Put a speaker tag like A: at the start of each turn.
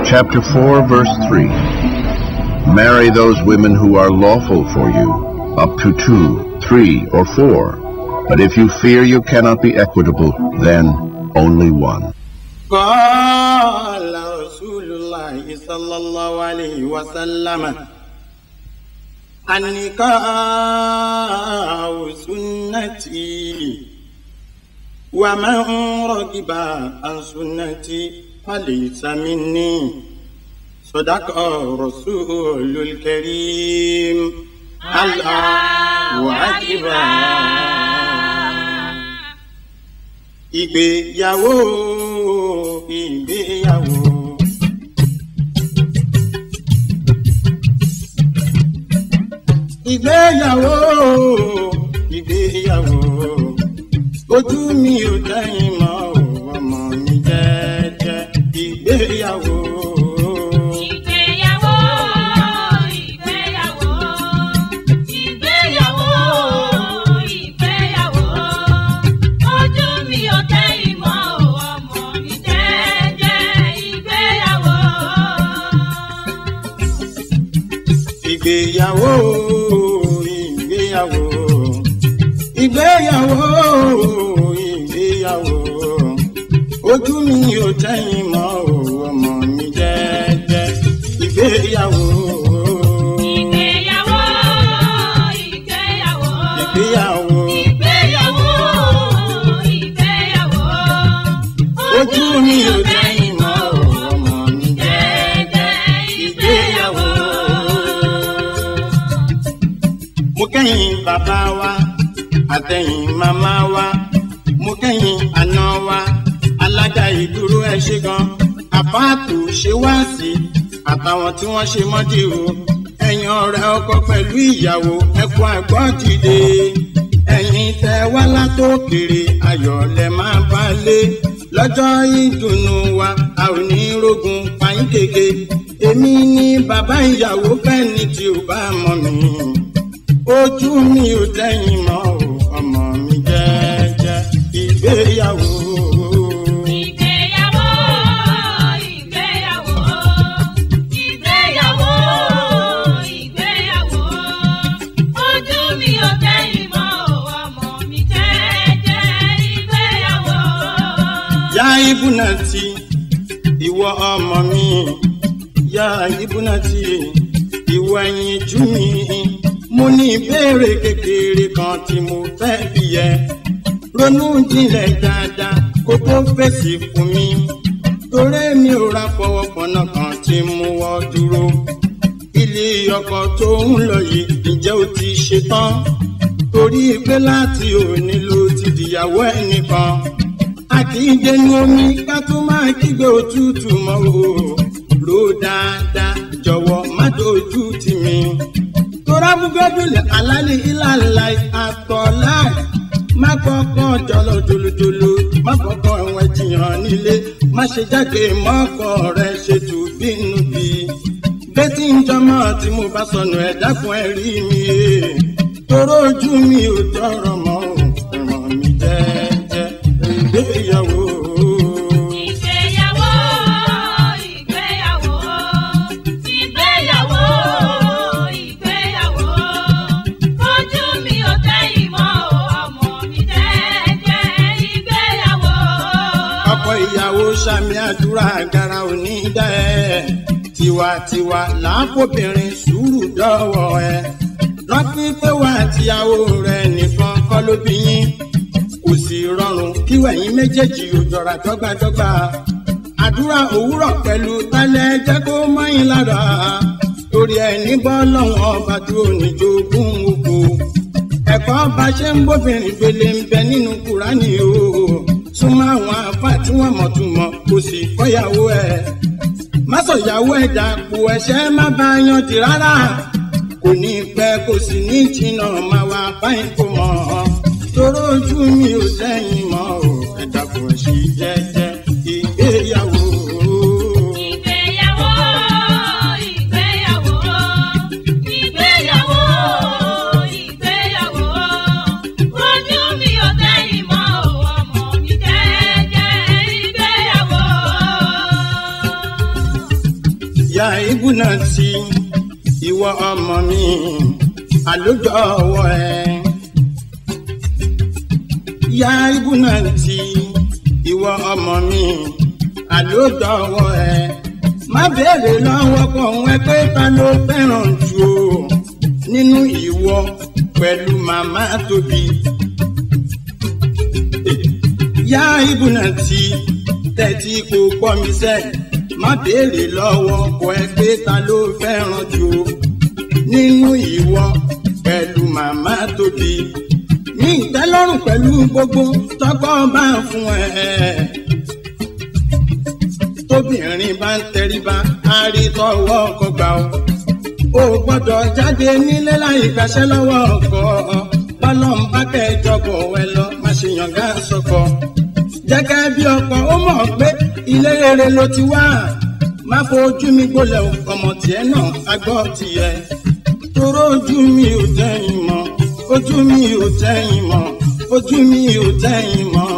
A: Chapter 4, verse 3. Marry those women who are lawful for you, up to 2, 3, or 4. But if you fear you cannot be equitable, then only one.
B: قال رسول الله صلى الله عليه وسلم النكاح سنتي ومن رغب عن سنتي فليس مني صدق رسول الكريم الله أكبر. Ìgbéyàwó ìgbéyàwó ìgbéyàwó ìgbéyàwó ojú mi ò dẹ́yìn mọ́ ọmọ mi jẹ́jẹ́ ìgbéyàwó. Ìgbéyàwó ìgbéyàwó ìgbéyàwó ìgbéyàwó ojú mi ò tẹ́yìn mọ́ ọmọ mi jẹ́jẹ́ ìgbéyàwó. Ìgbéyàwó ìgbéyàwó ìgbéyàwó ìgbéyàwó ìgbéyàwó ojú mi ò tẹ́yìn mọ́ ọmọ mi jẹ́jẹ́ ìgbéyàwó. Mo kẹ́yìn bàbá wa àtẹ̀yìn màmá wa mo kẹ́yìn àná wa alága ìdúró ẹ ṣé gan àpáàtò ṣe wá sí àtàwọn tí wọ́n ṣe mọ́dí o ẹ̀yin ọ̀rẹ́ ọkọ pẹ̀lú ìyàwó ẹkú àgbọ́ dìde ẹ̀yin tẹ́ wá látòkèrè ayọ̀ lẹ máa bá lé lọ́jọ́ ìdùnnú wa a ò ní rógun pàyín kéke èmi ní bàbá ìyàwó fẹ́ni tí ò bá mọ̀ mí. Ojú mi ò tẹ́yìn mọ́ ọmọ mi jẹ́jẹ́ ìgbéyàwó. Ìgbéyàwó ìgbéyàwó ìgbéyàwó ìgbéyàwó ojú mi ò tẹ́yìn mọ́ ọmọ mi jẹ́jẹ́ ìgbéyàwó. Yá Ibunati ìwọ ọmọ mi yá Ibunati ìwọ ẹ̀yìn jú mi. Mo ní ìbéèrè kékeré kan tí mo fẹ́ bi ẹ́ ronú jinlẹ̀ dáadáa kó tó fèsì fún mi torí mi ò ra fọwọ́pọ̀nà kan tí mo wọ́ dúró ilé ọkọ tó ń lọ yìí ǹjẹ́ o ti ṣetán torí pé láti òní ló ti dìyàwó ẹnìkan a kì í dénú omi ká tó máa kígbe òtútù mọ́ o ló dáadáa jọ̀wọ́ má dojú tì mí. Torabugedule alali ilalai atolai má kọ́kọ́ jọlọ jolojolo má kọ́kọ́ ẹwọn jiyàn nílé má ṣe jáde mọkọ rẹ ṣètò bínú bí bẹtí ń jọmọ tí mo bá sọnù ẹ dákun ẹ rí mi toró ojú mi ò tọrọ mọ ọ̀rọ̀ mi jẹ́jẹ́ ìgbéyàwó. Sàmì àdúrà àgàrà òní dá ẹ tiwantiwa làákòbìnrin sùúrù dọ́wọ́ ẹ rántí pé wà tíyàwó rẹ nìkan kọ́ ló bí yín kò sì rọrùn kí wẹ̀yìn méjèèjì ò jọra dọ́gbadọ́gba àdúrà òwúrọ̀ pẹ̀lú tálẹ̀ jẹ́ kó mọ́yìn lára torí ẹni bọ́ lọ́wọ́ ọba tó níjogún oko ẹ̀kọ́ bá ṣe ń bóbìnrin gbélé ń bẹ nínú Kùránì o. Súnmọ́ àwọn àfáà tí wọ́n mọ̀ tún mọ̀ kò sì fọ́yàwó ẹ̀. Má sọ̀yàwó ẹ̀ dàpò ẹ̀ṣẹ̀ má bá yan dì rárá. Kò ní pẹ́ kò sì ní jìnnà máa wá báyìí kò mọ̀ ọ́. Toró ojú mi ò tẹ́yìn mọ́ o, ẹ̀ dàpò ẹ̀ṣẹ̀ jẹ́jẹ́ ìgbéyàwó. Ìgbéyàwó ìgbéyàwó ìgbéyàwó ìgbéyàwó ojú mi ò tẹ́yìn mọ́ o, ọmọ mi jẹ́jẹ́ ìgbéyàwó. ya ibùnà tí ìwọ ọmọ mi àlójọ ọwọ́ ẹ. Ya ibùnà tí ìwọ ọmọ mi àlójọ ọwọ́ ẹ. Má béèrè lọ́wọ́ kan ẹ pé ta ló fẹ́ràn jù o nínú ìwọ pẹ̀lú màmá tóbi. Ya ibùnà tí tẹ́tí kò pọ̀ mi sẹ́. Má béèrè lọ́wọ́ kan ẹ pé ta ló fẹ́ràn jù o nínú ìwọ pẹ̀lú màmá tóbi. Ní ìtẹ́lọ́rùn pẹ̀lú gbogbo tọ́kọ bá fún ẹ. Tóbìnrin bá ń tẹríba á rí tọwọ́ ọkọ gbà ó. O gbọ́dọ̀ jáde nílé láì gbàṣẹ lọ́wọ́ ọkọ. Bọ́lọ́n bá kẹjọ bọ̀ ẹ lọ má ṣe yàngá sọkọ. Gẹ́gẹ́ bí ọkọ ó mọ̀ pé ilé rere ló ti wá. Má fojú mi gbolẹ̀ ọmọ tiẹ̀ náà á gbọ́ tiẹ̀. Toró ojú mi ò tẹ́yìn mọ́, ojú mi ò tẹ́yìn mọ́, ojú mi ò tẹ́yìn mọ́.